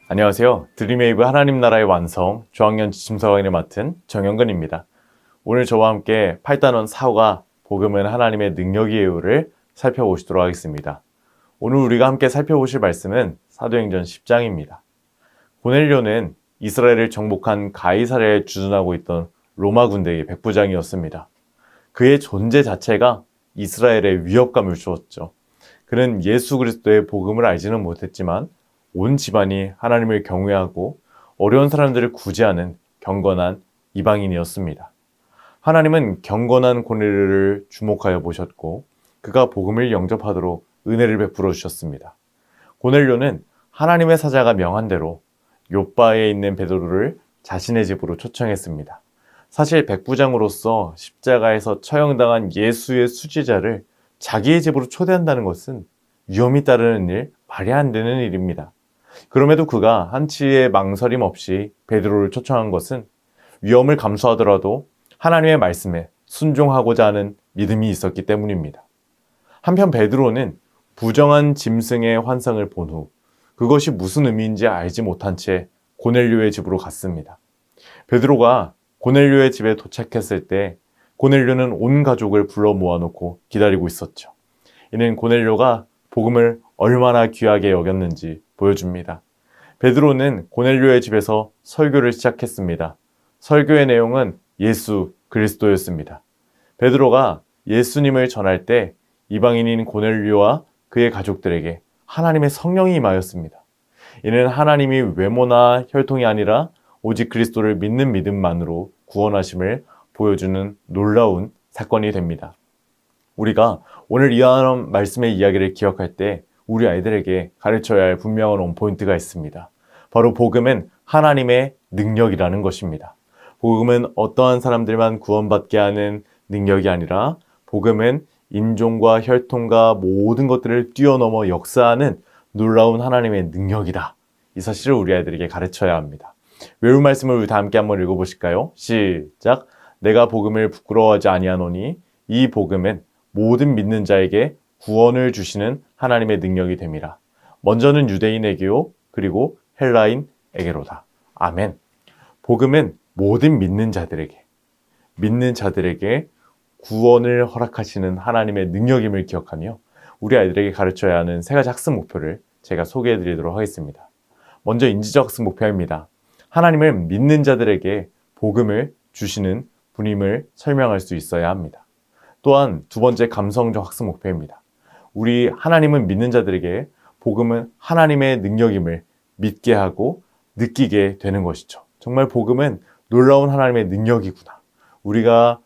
안녕하세요. 드림웨이브 하나님 나라의 완성 중학년 지침서강의를 맡은 정영근입니다. 오늘 저와 함께 8단원 4화 복음은 하나님의 능력이에요를 살펴보시도록 하겠습니다. 오늘 우리가 함께 살펴보실 말씀은 사도행전 10장입니다. 고넬료는 이스라엘을 정복한 가이사랴에 주둔하고 있던 로마 군대의 백부장이었습니다. 그의 존재 자체가 이스라엘에 위협감을 주었죠. 그는 예수 그리스도의 복음을 알지는 못했지만 온 집안이 하나님을 경외하고 어려운 사람들을 구제하는 경건한 이방인이었습니다. 하나님은 경건한 고넬료를 주목하여 보셨고 그가 복음을 영접하도록 은혜를 베풀어 주셨습니다. 고넬료는 하나님의 사자가 명한 대로 욥바에 있는 베드로를 자신의 집으로 초청했습니다. 사실 백부장으로서 십자가에서 처형당한 예수의 수지자를 자기의 집으로 초대한다는 것은 위험이 따르는 일, 말이 안 되는 일입니다. 그럼에도 그가 한치의 망설임 없이 베드로를 초청한 것은 위험을 감수하더라도 하나님의 말씀에 순종하고자 하는 믿음이 있었기 때문입니다. 한편 베드로는 부정한 짐승의 환상을 본 후 그것이 무슨 의미인지 알지 못한 채 고넬료의 집으로 갔습니다. 베드로가 고넬료의 집에 도착했을 때 고넬료는 온 가족을 불러 모아놓고 기다리고 있었죠. 이는 고넬료가 복음을 얼마나 귀하게 여겼는지 보여줍니다. 베드로는 고넬료의 집에서 설교를 시작했습니다. 설교의 내용은 예수 그리스도였습니다. 베드로가 예수님을 전할 때 이방인인 고넬료와 그의 가족들에게 하나님의 성령이 임하였습니다. 이는 하나님이 외모나 혈통이 아니라 오직 그리스도를 믿는 믿음만으로 구원하심을 보여주는 놀라운 사건이 됩니다. 우리가 오늘 이하는 말씀의 이야기를 기억할 때 우리 아이들에게 가르쳐야 할 분명한 원포인트가 있습니다. 바로 복음은 하나님의 능력이라는 것입니다. 복음은 어떠한 사람들만 구원받게 하는 능력이 아니라 복음은 인종과 혈통과 모든 것들을 뛰어넘어 역사하는 놀라운 하나님의 능력이다. 이 사실을 우리 아이들에게 가르쳐야 합니다. 외울 말씀을 우리 다 함께 한번 읽어보실까요? 시작! 내가 복음을 부끄러워하지 아니하노니 이 복음은 모든 믿는 자에게 구원을 주시는 하나님의 능력이 됨이라. 먼저는 유대인에게요 그리고 헬라인에게로다. 아멘. 복음은 모든 믿는 자들에게 구원을 허락하시는 하나님의 능력임을 기억하며 우리 아이들에게 가르쳐야 하는 세 가지 학습 목표를 제가 소개해 드리도록 하겠습니다. 먼저 인지적 학습 목표입니다. 하나님을 믿는 자들에게 복음을 주시는 분임을 설명할 수 있어야 합니다. 또한 두 번째 감성적 학습 목표입니다. 우리 하나님은 믿는 자들에게 복음은 하나님의 능력임을 믿게 하고 느끼게 되는 것이죠. 정말 복음은 놀라운 하나님의 능력이구나. 우리가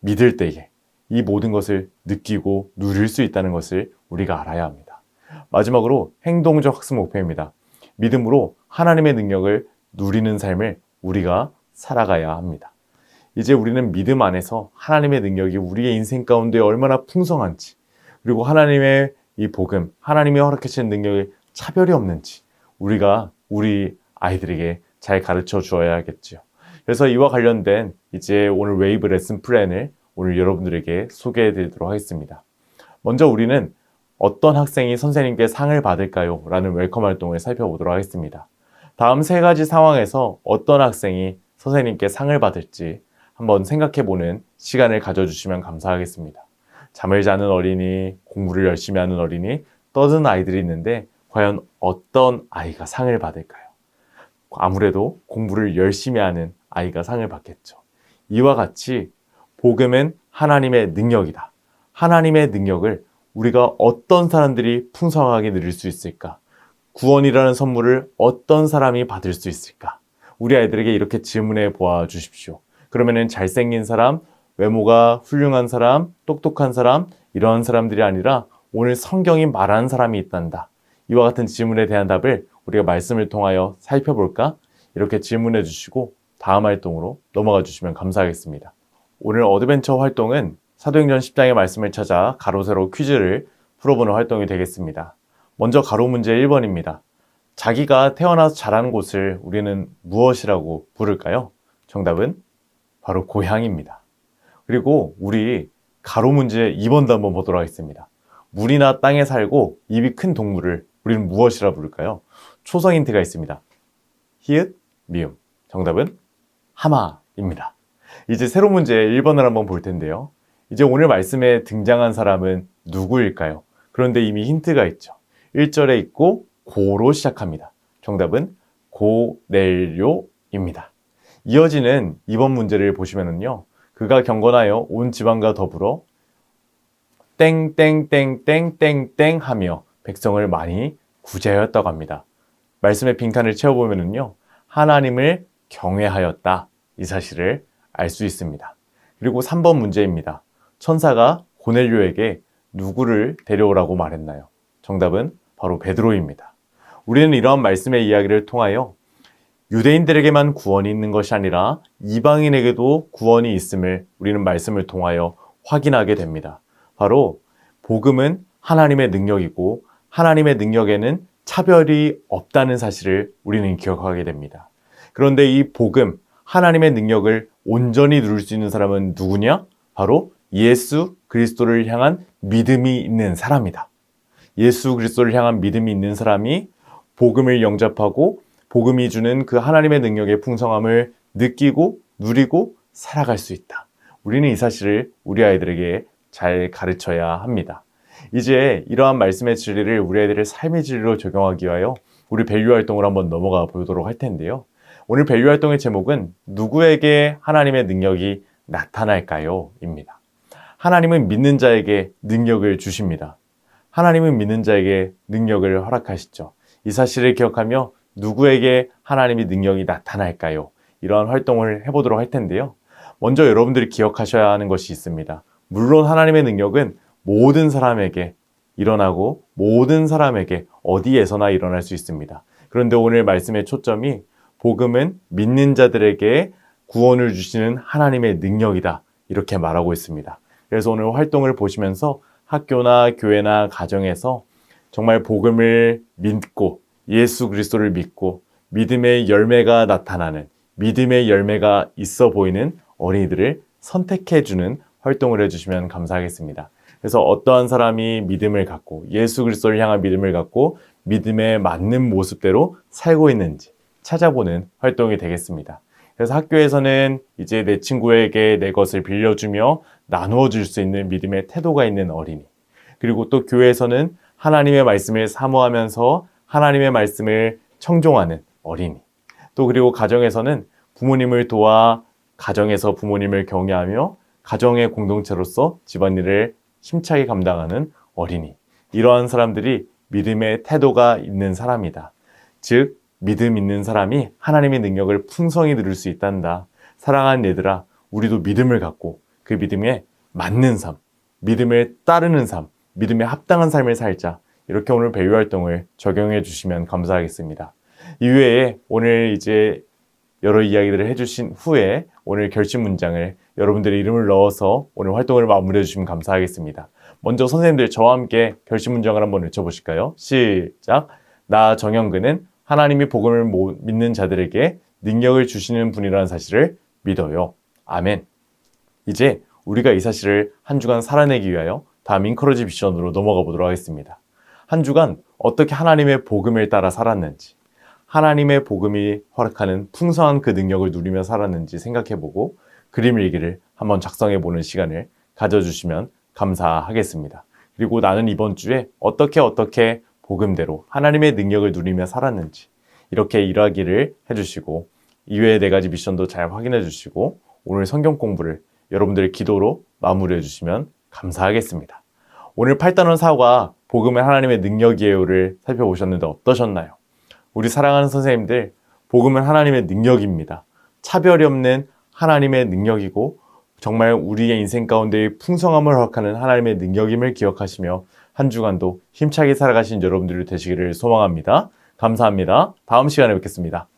믿을 때에 이 모든 것을 느끼고 누릴 수 있다는 것을 우리가 알아야 합니다. 마지막으로 행동적 학습 목표입니다. 믿음으로 하나님의 능력을 누리는 삶을 우리가 살아가야 합니다. 이제 우리는 믿음 안에서 하나님의 능력이 우리의 인생 가운데 얼마나 풍성한지 그리고 하나님의 이 복음, 하나님이 허락하시는 능력이 차별이 없는지 우리가 우리 아이들에게 잘 가르쳐 주어야겠죠. 그래서 이와 관련된 이제 오늘 웨이브 레슨 플랜을 오늘 여러분들에게 소개해 드리도록 하겠습니다. 먼저 우리는 어떤 학생이 선생님께 상을 받을까요? 라는 웰컴 활동을 살펴보도록 하겠습니다. 다음 세 가지 상황에서 어떤 학생이 선생님께 상을 받을지 한번 생각해보는 시간을 가져주시면 감사하겠습니다. 잠을 자는 어린이, 공부를 열심히 하는 어린이, 떠드는 아이들이 있는데 과연 어떤 아이가 상을 받을까요? 아무래도 공부를 열심히 하는 아이가 상을 받겠죠. 이와 같이 복음은 하나님의 능력이다. 하나님의 능력을 우리가 어떤 사람들이 풍성하게 누릴 수 있을까? 구원이라는 선물을 어떤 사람이 받을 수 있을까? 우리 아이들에게 이렇게 질문해 보아 주십시오. 그러면은 잘생긴 사람, 외모가 훌륭한 사람, 똑똑한 사람 이런 사람들이 아니라 오늘 성경이 말하는 사람이 있단다. 이와 같은 질문에 대한 답을 우리가 말씀을 통하여 살펴볼까? 이렇게 질문해 주시고 다음 활동으로 넘어가 주시면 감사하겠습니다. 오늘 어드벤처 활동은 사도행전 10장의 말씀을 찾아 가로 세로 퀴즈를 풀어보는 활동이 되겠습니다. 먼저 가로 문제 1번입니다. 자기가 태어나서 자란 곳을 우리는 무엇이라고 부를까요? 정답은 바로 고향입니다. 그리고 우리 가로 문제 2번도 한번 보도록 하겠습니다. 물이나 땅에 살고 입이 큰 동물을 우리는 무엇이라 부를까요? 초성 힌트가 있습니다. 히읗, 미음. 정답은 하마입니다. 이제 새로운 문제 1번을 한번 볼 텐데요. 이제 오늘 말씀에 등장한 사람은 누구일까요? 그런데 이미 힌트가 있죠. 1절에 있고 고로 시작합니다. 정답은 고넬료입니다. 이어지는 2번 문제를 보시면은요. 그가 경건하여 온 지방과 더불어 땡땡땡땡땡땡 하며 백성을 많이 구제하였다고 합니다. 말씀의 빈칸을 채워보면은요. 하나님을 경외하였다. 이 사실을 알 수 있습니다. 그리고 3번 문제입니다. 천사가 고넬료에게 누구를 데려오라고 말했나요? 정답은 바로 베드로입니다. 우리는 이러한 말씀의 이야기를 통하여 유대인들에게만 구원이 있는 것이 아니라 이방인에게도 구원이 있음을 우리는 말씀을 통하여 확인하게 됩니다. 바로 복음은 하나님의 능력이고 하나님의 능력에는 차별이 없다는 사실을 우리는 기억하게 됩니다. 그런데 이 복음, 하나님의 능력을 온전히 누릴 수 있는 사람은 누구냐? 바로 예수 그리스도를 향한 믿음이 있는 사람이다. 예수 그리스도를 향한 믿음이 있는 사람이 복음을 영접하고 복음이 주는 그 하나님의 능력의 풍성함을 느끼고 누리고 살아갈 수 있다. 우리는 이 사실을 우리 아이들에게 잘 가르쳐야 합니다. 이제 이러한 말씀의 진리를 우리 아이들의 삶의 진리로 적용하기 위하여 우리 밸류 활동을 한번 넘어가 보도록 할 텐데요. 오늘 밸류 활동의 제목은 누구에게 하나님의 능력이 나타날까요? 입니다. 하나님은 믿는 자에게 능력을 주십니다. 하나님은 믿는 자에게 능력을 허락하시죠. 이 사실을 기억하며 누구에게 하나님의 능력이 나타날까요? 이러한 활동을 해보도록 할 텐데요. 먼저 여러분들이 기억하셔야 하는 것이 있습니다. 물론 하나님의 능력은 모든 사람에게 일어나고 모든 사람에게 어디에서나 일어날 수 있습니다. 그런데 오늘 말씀의 초점이 복음은 믿는 자들에게 구원을 주시는 하나님의 능력이다. 이렇게 말하고 있습니다. 그래서 오늘 활동을 보시면서 학교나 교회나 가정에서 정말 복음을 믿고 예수 그리스도를 믿고 믿음의 열매가 나타나는 믿음의 열매가 있어 보이는 어린이들을 선택해주는 활동을 해주시면 감사하겠습니다. 그래서 어떠한 사람이 믿음을 갖고 예수 그리스도를 향한 믿음을 갖고 믿음에 맞는 모습대로 살고 있는지 찾아보는 활동이 되겠습니다. 그래서 학교에서는 이제 내 친구에게 내 것을 빌려주며 나누어 줄 수 있는 믿음의 태도가 있는 어린이. 그리고 또 교회에서는 하나님의 말씀을 사모하면서 하나님의 말씀을 청종하는 어린이. 또 그리고 가정에서는 부모님을 도와 가정에서 부모님을 경외하며 가정의 공동체로서 집안일을 힘차게 감당하는 어린이. 이러한 사람들이 믿음의 태도가 있는 사람이다. 즉 믿음 있는 사람이 하나님의 능력을 풍성히 누릴 수 있단다. 사랑하는 얘들아, 우리도 믿음을 갖고 그 믿음에 맞는 삶, 믿음을 따르는 삶, 믿음에 합당한 삶을 살자. 이렇게 오늘 밸류 활동을 적용해 주시면 감사하겠습니다. 이외에 오늘 이제 여러 이야기들을 해주신 후에 오늘 결심 문장을 여러분들의 이름을 넣어서 오늘 활동을 마무리해 주시면 감사하겠습니다. 먼저 선생님들 저와 함께 결심 문장을 한번 외쳐보실까요? 시작! 나 정영근은 하나님이 복음을 믿는 자들에게 능력을 주시는 분이라는 사실을 믿어요. 아멘. 이제 우리가 이 사실을 한 주간 살아내기 위하여 다음 인커러지 미션으로 넘어가 보도록 하겠습니다. 한 주간 어떻게 하나님의 복음을 따라 살았는지, 하나님의 복음이 허락하는 풍성한 그 능력을 누리며 살았는지 생각해보고 그림 일기를 한번 작성해보는 시간을 가져주시면 감사하겠습니다. 그리고 나는 이번 주에 어떻게 복음대로 하나님의 능력을 누리며 살았는지 이렇게 일하기를 해주시고 이외의 4가지 미션도 잘 확인해 주시고 오늘 성경 공부를 여러분들의 기도로 마무리해 주시면 감사하겠습니다. 오늘 8단원 사호가 복음의 하나님의 능력이에요를 살펴보셨는데 어떠셨나요? 우리 사랑하는 선생님들, 복음은 하나님의 능력입니다. 차별이 없는 하나님의 능력이고 정말 우리의 인생 가운데의 풍성함을 허락하는 하나님의 능력임을 기억하시며 한 주간도 힘차게 살아가신 여러분들이 되시기를 소망합니다. 감사합니다. 다음 시간에 뵙겠습니다.